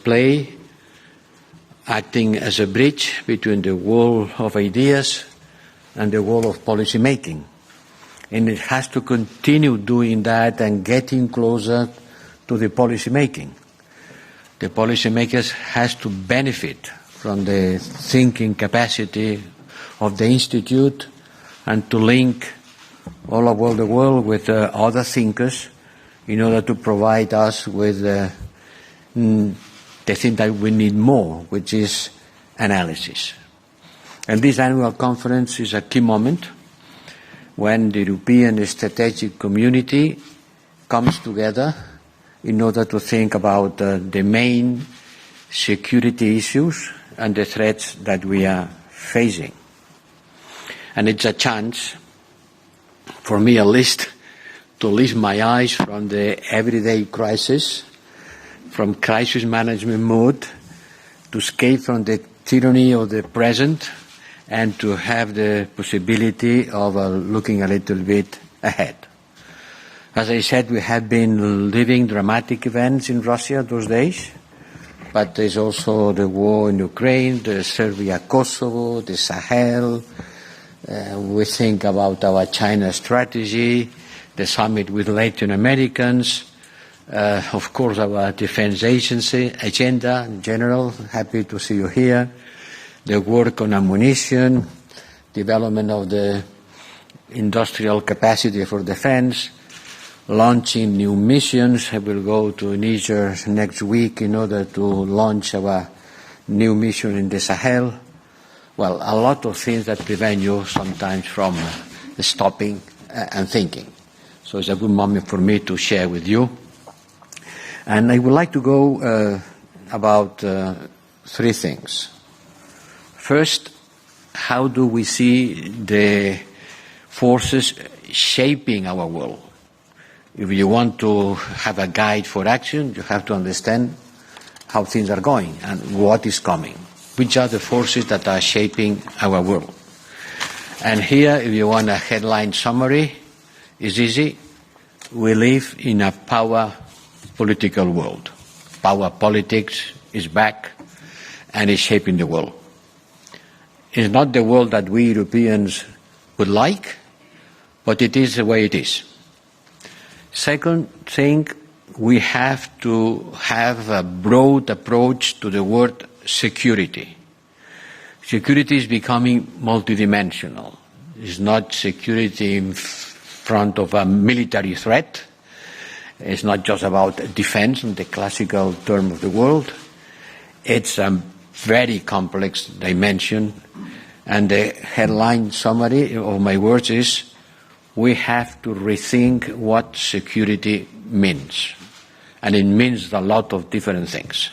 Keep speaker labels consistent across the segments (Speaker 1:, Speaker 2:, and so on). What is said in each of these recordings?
Speaker 1: play, acting as a bridge between the world of ideas and the world of policy making. And it has to continue doing that and getting closer to the policy making. The policymakers has to benefit from the thinking capacity of the Institute and to link all over the world with other thinkers in order to provide us with the thing that we need more, which is analysis. And this annual conference is a key moment when the European strategic community comes together in order to think about the main security issues and the threats that we are facing. And it's a chance, for me at least, to lift my eyes from the everyday crisis, from crisis management mode, to escape from the tyranny of the present, and to have the possibility of looking a little bit ahead. As I said, we have been living dramatic events in Russia those days, but there's also the war in Ukraine, the Serbia-Kosovo, the Sahel. We think about our China strategy, the summit with Latin Americans, of course our defense agency agenda in general. Happy to see you here. The work on ammunition, development of the industrial capacity for defense, launching new missions. I will go to Niger next week in order to launch our new mission in the Sahel. Well, a lot of things that prevent you sometimes from stopping and thinking. So it's a good moment for me to share with you. And I would like to go about three things. First, how do we see the forces shaping our world? If you want to have a guide for action, you have to understand how things are going and what is coming. Which are the forces that are shaping our world? And here, if you want a headline summary, it's easy. We live in a power political world. Power politics is back and is shaping the world. It's not the world that we Europeans would like, but it is the way it is. Second thing, we have to have a broad approach to the word security. Security is becoming multidimensional. It's not security in front of a military threat. It's not just about defense in the classical term of the world. It's a very complex dimension. And the headline summary of my words is, we have to rethink what security means. And it means a lot of different things.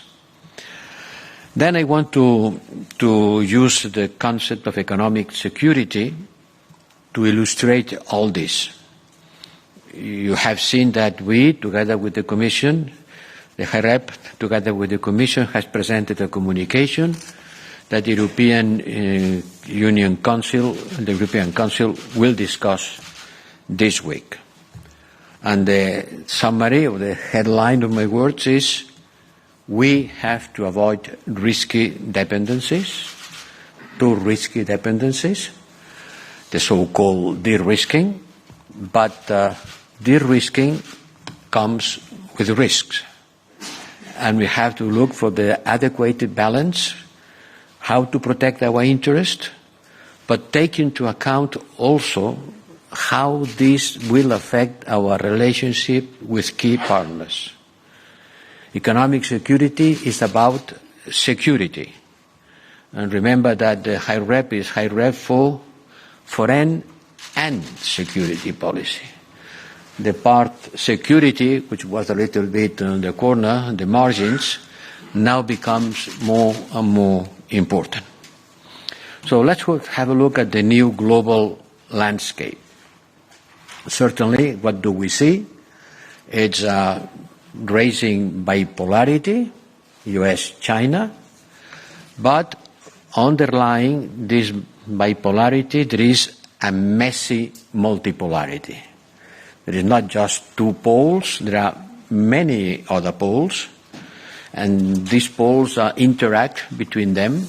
Speaker 1: Then I want to use the concept of economic security to illustrate all this. You have seen that we, together with the Commission, the High Rep, together with the Commission, has presented a communication that the European Union Council, the European Council, will discuss this week. And the summary of the headline of my words is, we have to avoid risky dependencies, too risky dependencies, the so-called de-risking, but de-risking comes with risks. And we have to look for the adequate balance, how to protect our interest, but take into account also how this will affect our relationship with key partners. Economic security is about security. And remember that the High Rep is High Rep for foreign and security policy. The part security, which was a little bit on the corner, the margins, now becomes more and more important. So let's have a look at the new global landscape. Certainly, what do we see? It's raising bipolarity, US-China, but underlying this bipolarity, there is a messy multipolarity. There is not just two poles, there are many other poles, And these poles interact between them,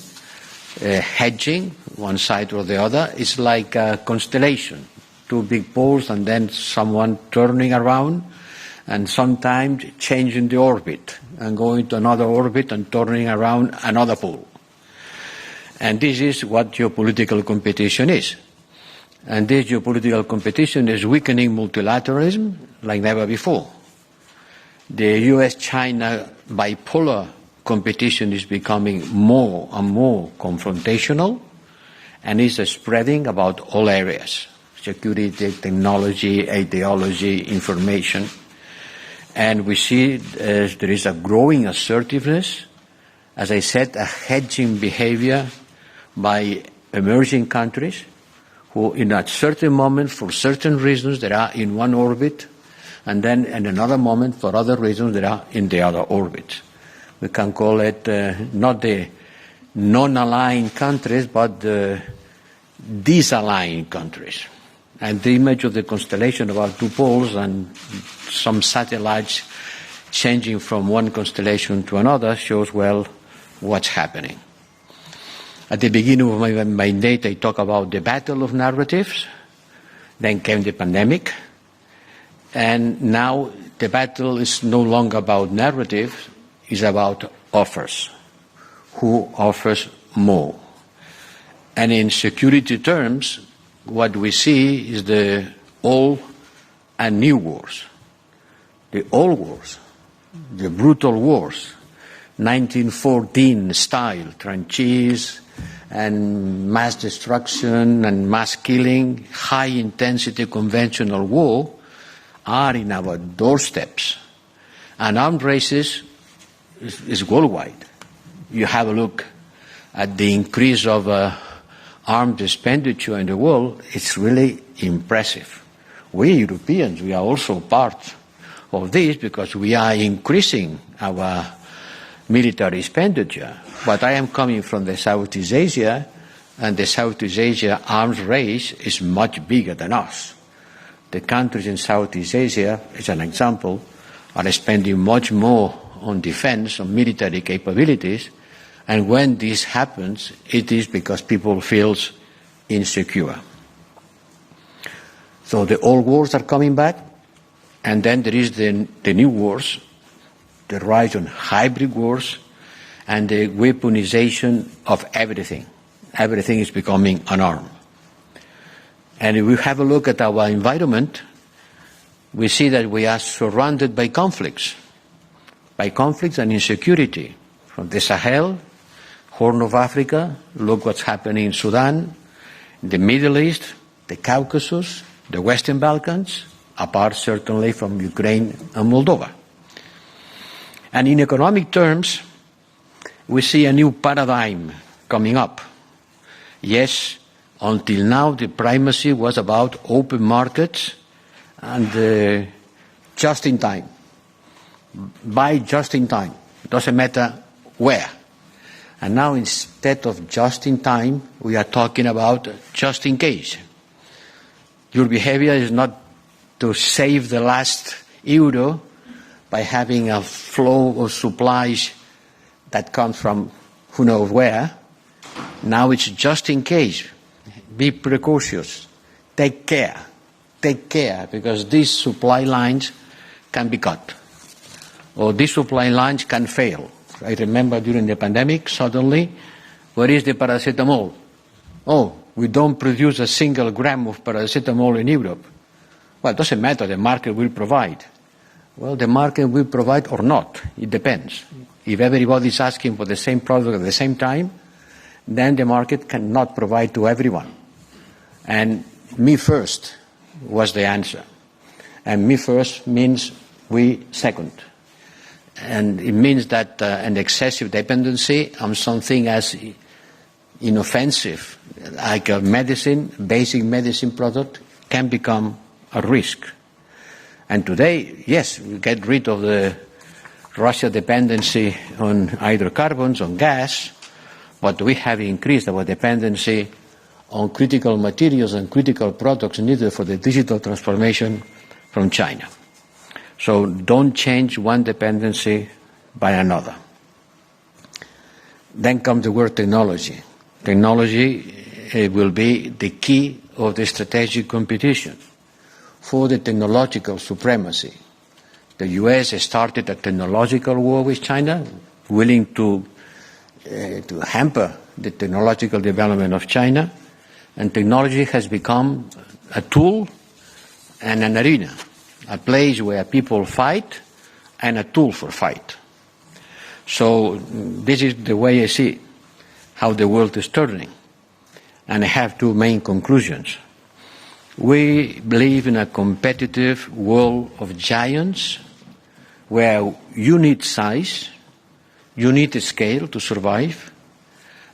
Speaker 1: hedging one side or the other. It's like a constellation, two big poles and then someone turning around and sometimes changing the orbit and going to another orbit and turning around another pole. And this is what geopolitical competition is. And this geopolitical competition is weakening multilateralism like never before. The US-China bipolar competition is becoming more and more confrontational and is spreading about all areas: security, technology, ideology, information. And we see there is a growing assertiveness, as I said, a hedging behavior by emerging countries who in a certain moment, for certain reasons, they are in one orbit, and then in another moment, for other reasons, they are in the other orbit. We can call it not the non-aligned countries, but the disaligned countries. And the image of the constellation about two poles and some satellites changing from one constellation to another shows well what's happening. At the beginning of my mandate, I talked about the battle of narratives. Then came the pandemic. And now the battle is no longer about narrative, it's about offers. Who offers more? And in security terms, what we see is the old and new wars. The old wars, the brutal wars, 1914 style, tranches and mass destruction and mass killing, high-intensity conventional war are in our doorsteps. And armed races is worldwide. You have a look at the increase of armed expenditure in the world, it's really impressive. We Europeans, we are also part of this because we are increasing our military expenditure. But I am coming from the Southeast Asia, and the Southeast Asia arms race is much bigger than us. The countries in Southeast Asia, as an example, are spending much more on defense, on military capabilities, and when this happens, it is because people feel insecure. So the old wars are coming back, and then there is the new wars, the rise on hybrid wars, and the weaponization of everything. Everything is becoming an arm. And if we have a look at our environment, we see that we are surrounded by conflicts and insecurity. From the Sahel, Horn of Africa, look what's happening in Sudan, the Middle East, the Caucasus, the Western Balkans, apart certainly from Ukraine and Moldova. And in economic terms, we see a new paradigm coming up. Yes, until now the primacy was about open markets and just in time. Buy just in time. Doesn't matter where. And now instead of just in time, we are talking about just in case. Your behavior is not to save the last euro by having a flow of supplies that comes from who knows where. Now it's just in case. Be precautious. Take care, because these supply lines can be cut, or these supply lines can fail. I remember during the pandemic, suddenly, where is the paracetamol? Oh, we don't produce a single gram of paracetamol in Europe. Well, it doesn't matter, the market will provide. Well, the market will provide or not, it depends. If everybody is asking for the same product at the same time, then the market cannot provide to everyone. And me first was the answer. And me first means we second. And it means that an excessive dependency on something as inoffensive, like a medicine, basic medicine product, can become a risk. And today, yes, we get rid of the Russia dependency on hydrocarbons, on gas, but we have increased our dependency on critical materials and critical products needed for the digital transformation from China. So don't change one dependency by another. Then comes the word technology. Technology will be the key of the strategic competition for the technological supremacy. The U.S. started a technological war with China, willing to hamper the technological development of China, and technology has become a tool and an arena, a place where people fight and a tool for fight. So this is the way I see how the world is turning. And I have two main conclusions. We believe in a competitive world of giants where you need size, you need scale to survive,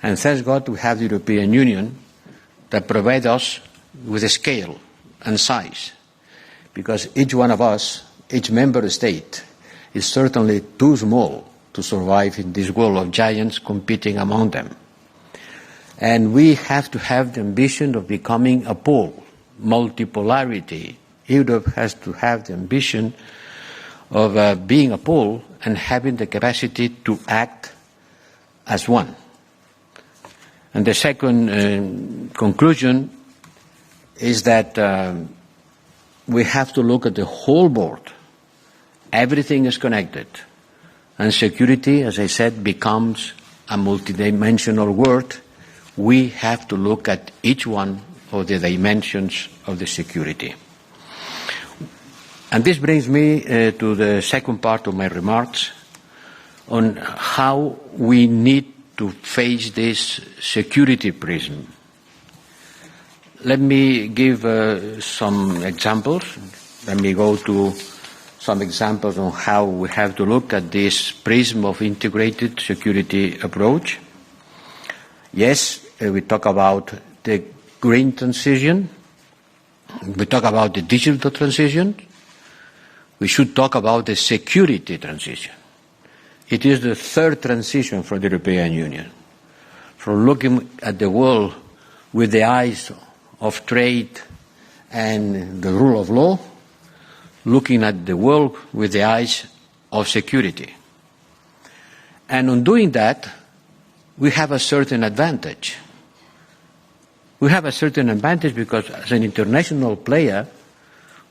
Speaker 1: and thank God we have the European Union that provides us with a scale and size, because each one of us, each member state, is certainly too small to survive in this world of giants competing among them. And we have to have the ambition of becoming a pole, multipolarity. Europe has to have the ambition of being a pole and having the capacity to act as one. And the second conclusion is that we have to look at the whole board. Everything is connected. And security, as I said, becomes a multidimensional word. We have to look at each one of the dimensions of the security. And this brings me to the second part of my remarks on how we need to face this security prism. Let me give some examples. Let me go to some examples on how we have to look at this prism of integrated security approach. Yes, we talk about the green transition. We talk about the digital transition. We should talk about the security transition. It is the third transition for the European Union. From looking at the world with the eyes of trade and the rule of law, looking at the world with the eyes of security. And on doing that, we have a certain advantage. We have a certain advantage because as an international player,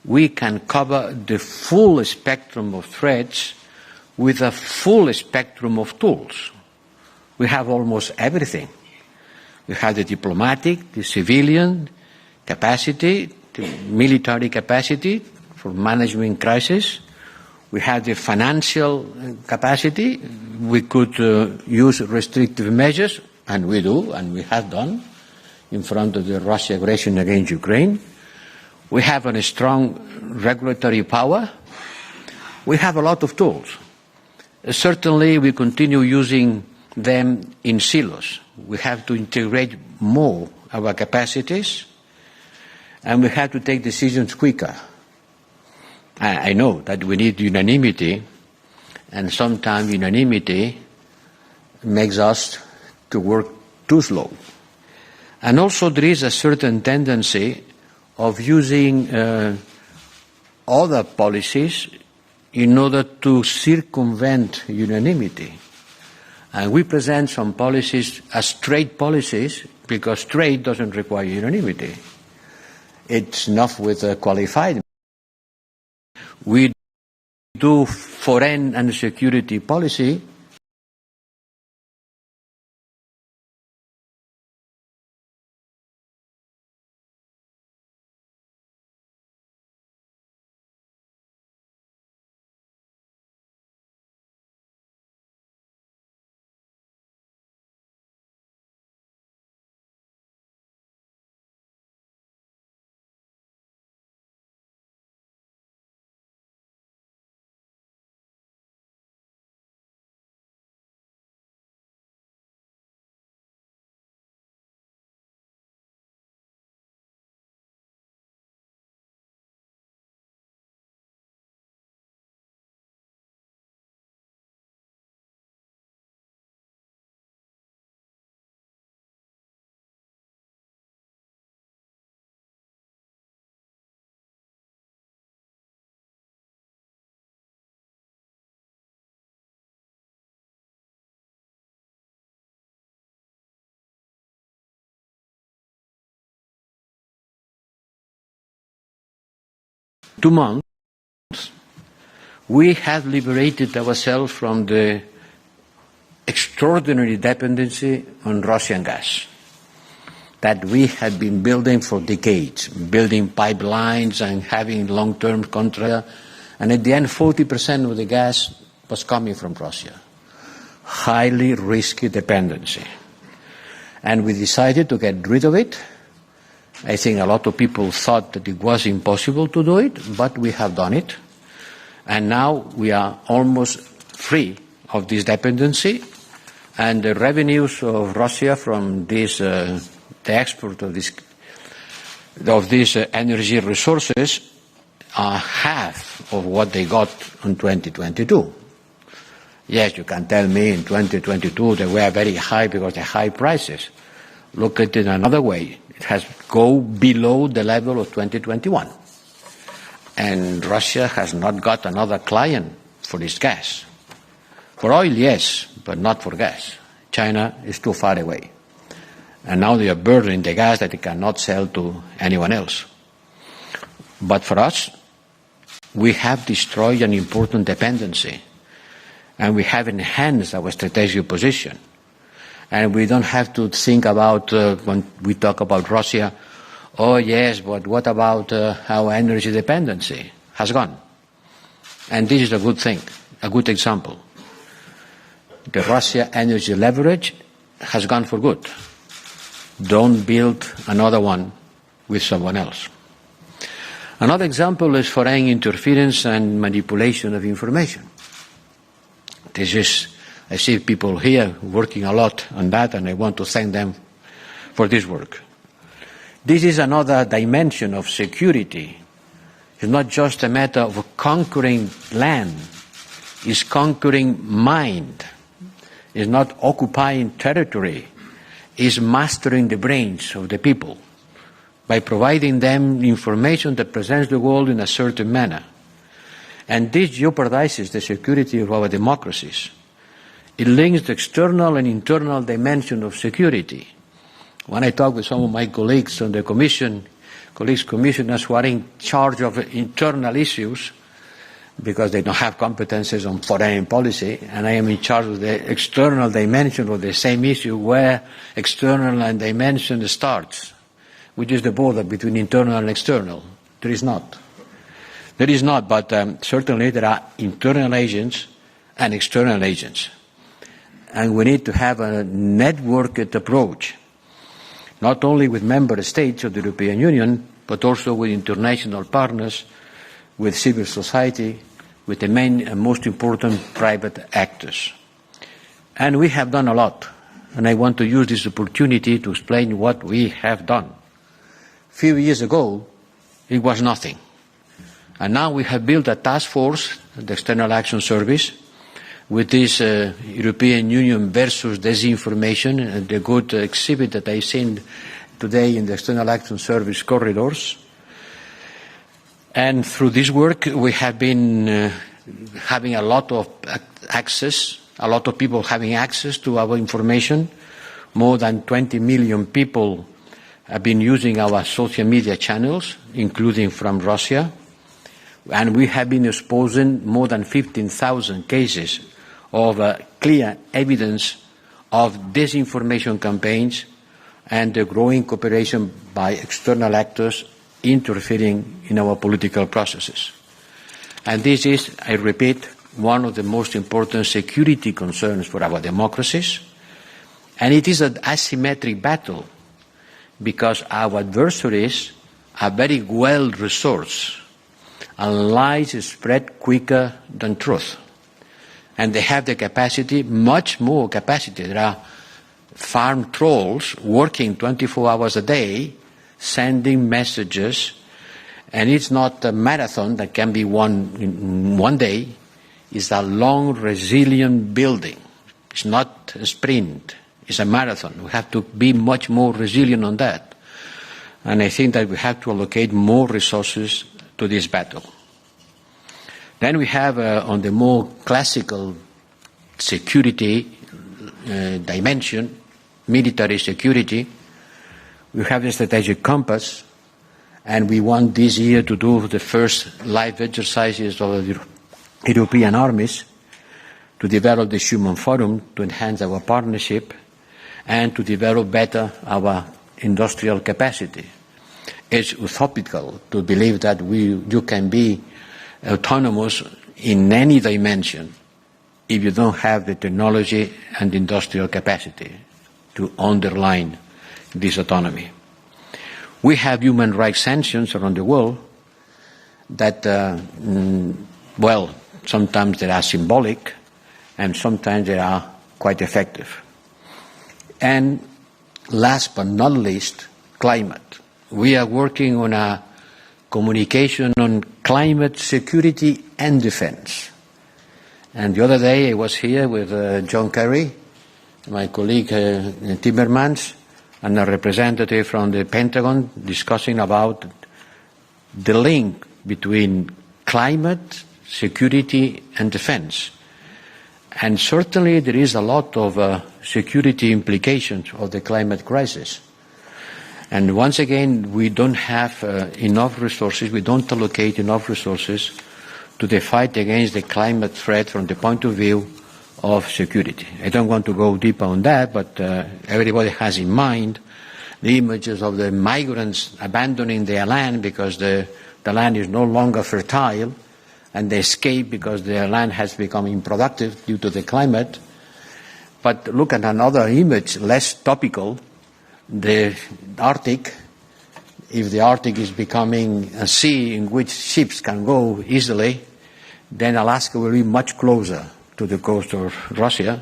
Speaker 1: we can cover the full spectrum of threats with a full spectrum of tools. We have almost everything. We have the diplomatic, the civilian capacity, the military capacity for managing crisis. We have the financial capacity. We could use restrictive measures, and we do, and we have done, in front of the Russian aggression against Ukraine. We have a strong regulatory power. We have a lot of tools. Certainly, we continue using them in silos. We have to integrate more our capacities, and we have to take decisions quicker. I know that we need unanimity, and sometimes unanimity makes us to work too slow. And also there is a certain tendency of using other policies in order to circumvent unanimity. And we present some policies as trade policies because trade doesn't require unanimity. It's enough with a qualified. We do foreign and security policy 2 months, we have liberated ourselves from the extraordinary dependency on Russian gas that we had been building for decades, building pipelines and having long-term contracts. And at the end, 40% of the gas was coming from Russia. Highly risky dependency. And we decided to get rid of it. I think a lot of people thought that it was impossible to do it, but we have done it. And now we are almost free of this dependency. And the revenues of Russia from this, the export of these energy resources are half of what they got in 2022. Yes, you can tell me in 2022 they were very high because of high prices. Look at it another way. It has go below the level of 2021. And Russia has not got another client for its gas. For oil, yes, but not for gas. China is too far away. And now they are burning the gas that they cannot sell to anyone else. But for us, we have destroyed an important dependency. And we have enhanced our strategic position. And we don't have to think about, when we talk about Russia, oh yes, but what about our energy dependency? Has gone. And this is a good thing, a good example. The Russia energy leverage has gone for good. Don't build another one with someone else. Another example is foreign interference and manipulation of information. This is, I see people here working a lot on that, and I want to thank them for this work. This is another dimension of security. It's not just a matter of conquering land. It's conquering mind. It's not occupying territory. It's mastering the brains of the people by providing them information that presents the world in a certain manner. And this jeopardizes the security of our democracies. It links the external and internal dimension of security. When I talk with some of my colleagues on the Commission, commissioners who are in charge of internal issues, because they don't have competences on foreign policy, and I am in charge of the external dimension of the same issue, where external and dimension starts, which is the border between internal and external. There is not. There is not, but certainly there are internal agents and external agents. And we need to have a networked approach, not only with member states of the European Union, but also with international partners, with civil society, with the main and most important private actors. And we have done a lot, and I want to use this opportunity to explain what we have done. A few years ago, it was nothing. And now we have built a task force, the External Action Service, with this European Union versus disinformation, the good exhibit that I've seen today in the External Action Service corridors. And through this work, we have been having a lot of access, a lot of people having access to our information. More than 20 million people have been using our social media channels, including from Russia. And we have been exposing more than 15,000 cases of clear evidence of disinformation campaigns and the growing cooperation by external actors interfering in our political processes. And this is, I repeat, one of the most important security concerns for our democracies. And it is an asymmetric battle because our adversaries are very well resourced, and lies spread quicker than truth. And they have the capacity, much more capacity. There are farm trolls working 24 hours a day, sending messages, and it's not a marathon that can be won in one day. It's a long, resilient building. It's not a sprint. It's a marathon. We have to be much more resilient on that. And I think that we have to allocate more resources to this battle. Then we have, on the more classical security dimension, military security, we have the strategic compass, And we want this year to do the first live exercises of the European armies, to develop the Human Forum, to enhance our partnership, and to develop better our industrial capacity. It's utopical to believe that you can be autonomous in any dimension if you don't have the technology and industrial capacity to underline this autonomy. We have human rights sanctions around the world that, sometimes they are symbolic and sometimes they are quite effective. And last but not least, climate. We are working on a communication on climate security and defense. And the other day I was here with John Kerry, my colleague Timmermans, and a representative from the Pentagon discussing about the link between climate, security, and defense. And certainly there is a lot of security implications of the climate crisis. And once again, we don't have enough resources, we don't allocate enough resources to the fight against the climate threat from the point of view of security. I don't want to go deeper on that, but everybody has in mind the images of the migrants abandoning their land because the land is no longer fertile, and they escape because their land has become unproductive due to the climate. But look at another image, less topical, the Arctic. If the Arctic is becoming a sea in which ships can go easily, then Alaska will be much closer to the coast of Russia,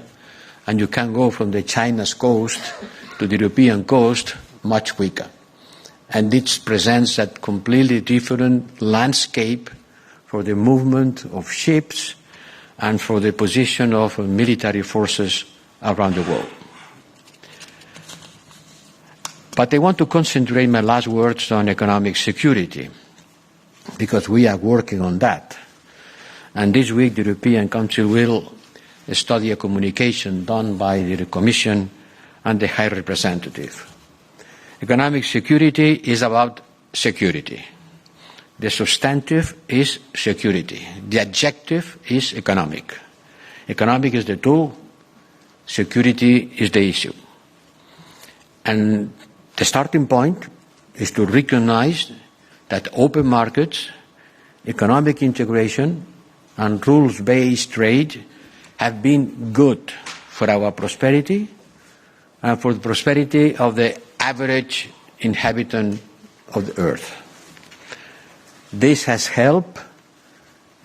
Speaker 1: and you can go from the China's coast to the European coast much quicker. And this presents a completely different landscape for the movement of ships and for the position of military forces around the world. But I want to concentrate my last words on economic security, because we are working on that. And this week the European Council will study a communication done by the Commission and the High Representative. Economic security is about security. The substantive is security. The adjective is economic. Economic is the tool, security is the issue. And the starting point is to recognize that open markets, economic integration, and rules-based trade have been good for our prosperity and for the prosperity of the average inhabitant of the earth. This has helped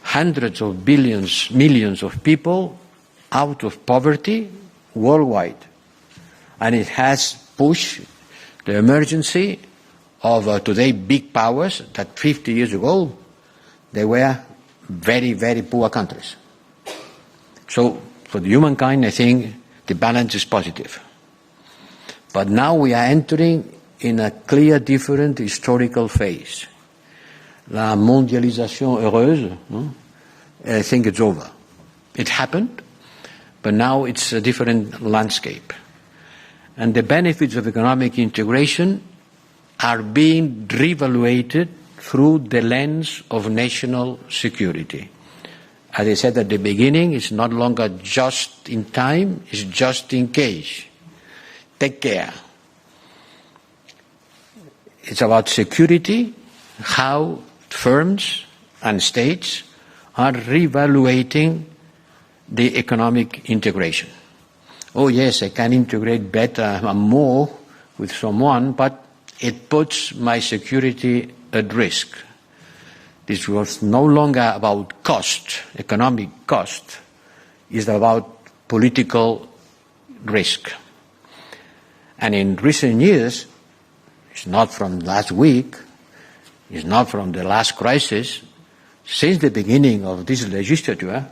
Speaker 1: hundreds of millions of people out of poverty worldwide. And it has pushed the emergency of today big powers that 50 years ago they were very, very poor countries. So for the humankind, I think the balance is positive. But now we are entering in a clear, different historical phase. La mondialisation heureuse, I think it's over. It happened, but now it's a different landscape. And the benefits of economic integration are being reevaluated through the lens of national security. As I said at the beginning, it's no longer just in time, it's just in case. Take care. It's about security, how firms and states are reevaluating the economic integration. Oh yes, I can integrate better and more with someone, but it puts my security at risk. This was no longer about cost, economic cost. It's about political risk. And in recent years, it's not from last week, it's not from the last crisis, since the beginning of this legislature,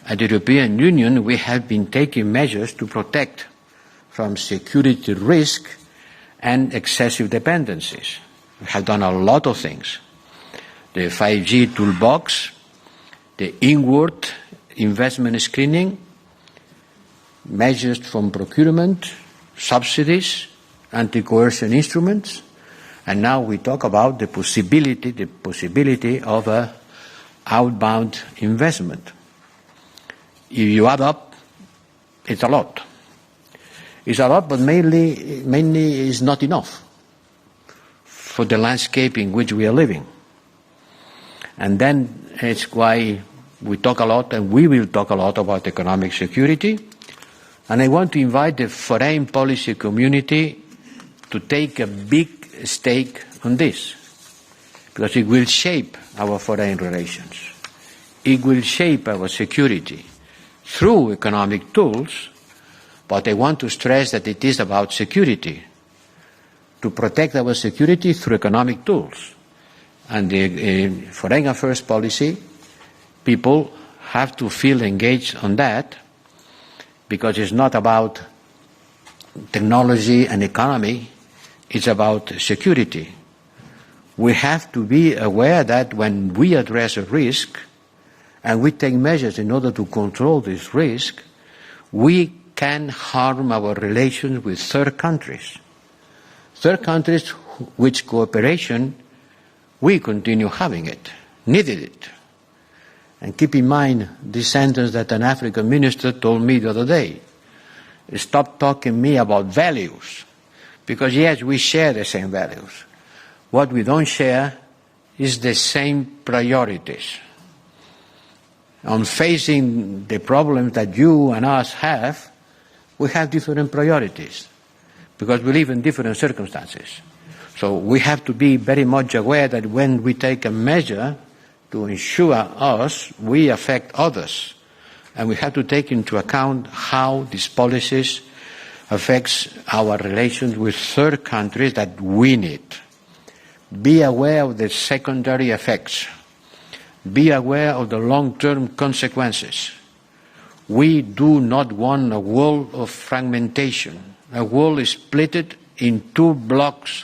Speaker 1: at the European Union, we have been taking measures to protect from security risk and excessive dependencies. We have done a lot of things. The 5G toolbox, the inward investment screening, measures from procurement, subsidies, anti-coercion instruments, And now we talk about the possibility of a outbound investment. If you add up, it's a lot. It's a lot, but mainly is not enough for the landscape in which we are living. And then it's why we talk a lot, and we will talk a lot about economic security. And I want to invite the foreign policy community to take a big stake on this, because it will shape our foreign relations. It will shape our security through economic tools, but I want to stress that it is about security, to protect our security through economic tools. And the foreign affairs policy people have to feel engaged on that, because it's not about technology and economy, it's about security. We have to be aware that when we address a risk and we take measures in order to control this risk, we can harm our relations with third countries. Third countries which cooperation we continue having it, needed it. And keep in mind this sentence that an African minister told me the other day. Stop talking to me about values. Because yes, we share the same values. What we don't share is the same priorities. On facing the problems that you and us have, we have different priorities, because we live in different circumstances. So we have to be very much aware that when we take a measure to ensure us, we affect others. And we have to take into account how these policies affects our relations with third countries that we need. Be aware of the secondary effects. Be aware of the long-term consequences. We do not want a world of fragmentation. A world is split in two blocks,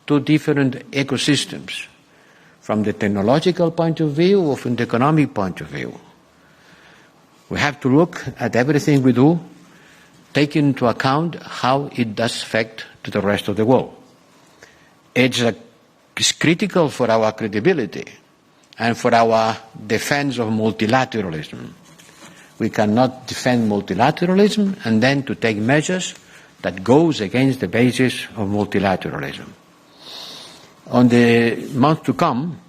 Speaker 1: two different ecosystems, from the technological point of view or from the economic point of view. We have to look at everything we do, take into account how it does affect to the rest of the world. It's critical for our credibility and for our defense of multilateralism. We cannot defend multilateralism and then to take measures that goes against the basis of multilateralism. On the months to come,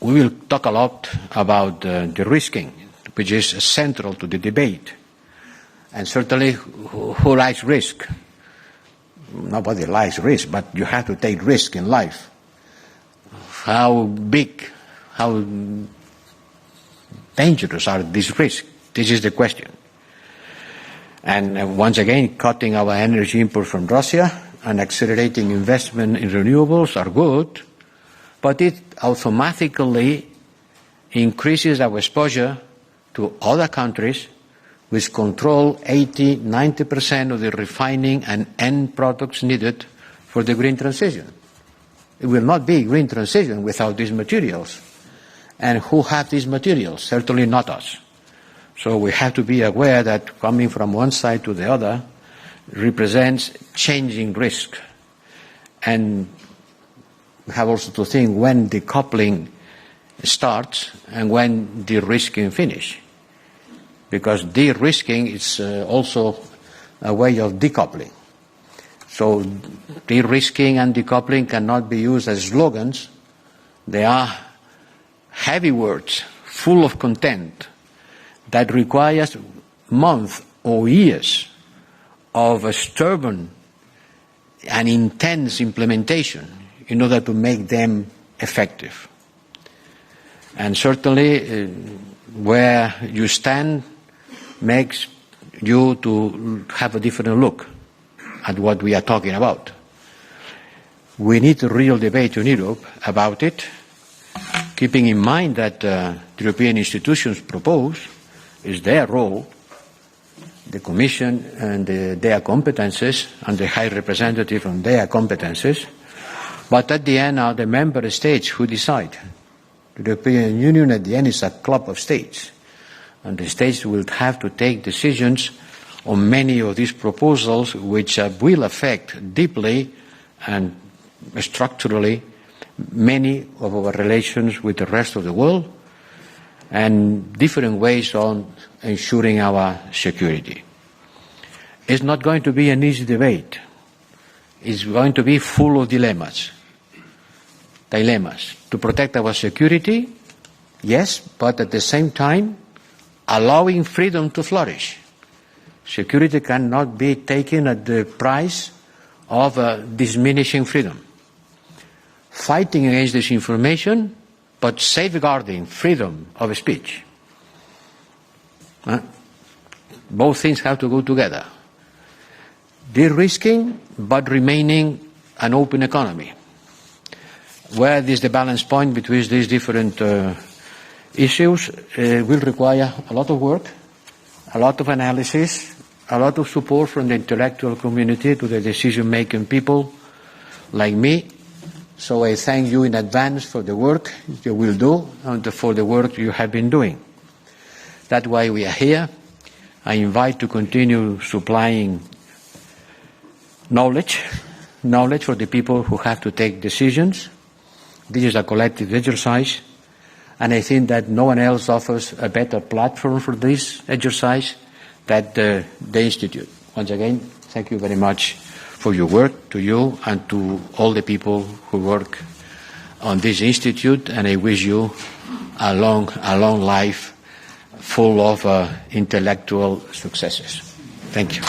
Speaker 1: we will talk a lot about the risking, which is central to the debate. And certainly, who likes risk? Nobody likes risk, but you have to take risk in life. How big, how dangerous are these risks? This is the question. And once again, cutting our energy import from Russia and accelerating investment in renewables are good, but it automatically increases our exposure to other countries which control 80–90% of the refining and end products needed for the green transition. It will not be green transition without these materials. And who have these materials? Certainly not us. So we have to be aware that coming from one side to the other represents changing risk. And we have also to think when decoupling starts and when de-risking finishes. Because de-risking is also a way of decoupling. So de-risking and decoupling cannot be used as slogans. They are heavy words, full of content, that requires months or years of a stubborn and intense implementation in order to make them effective. And certainly where you stand makes you to have a different look at what we are talking about. We need a real debate in Europe about it, keeping in mind that the European institutions propose is their role, the Commission and their competences, and the High Representative and their competences, but at the end are the member states who decide. The European Union at the end is a club of states, and the states will have to take decisions on many of these proposals which will affect deeply and structurally many of our relations with the rest of the world and different ways on ensuring our security. It's not going to be an easy debate. It's going to be full of dilemmas. To protect our security, yes, but at the same time, allowing freedom to flourish. Security cannot be taken at the price of diminishing freedom. Fighting against disinformation, but safeguarding freedom of speech. Both things have to go together. De-risking, but remaining an open economy. Where is the balance point between these different issues will require a lot of work, a lot of analysis, a lot of support from the intellectual community to the decision-making people like me. So I thank you in advance for the work you will do and for the work you have been doing. That's why we are here. I invite to continue supplying knowledge for the people who have to take decisions. This is a collective exercise, and I think that no one else offers a better platform for this exercise than the Institute. Once again, thank you very much for your work, to you and to all the people who work on this Institute, and I wish you a long life full of intellectual successes. Thank you.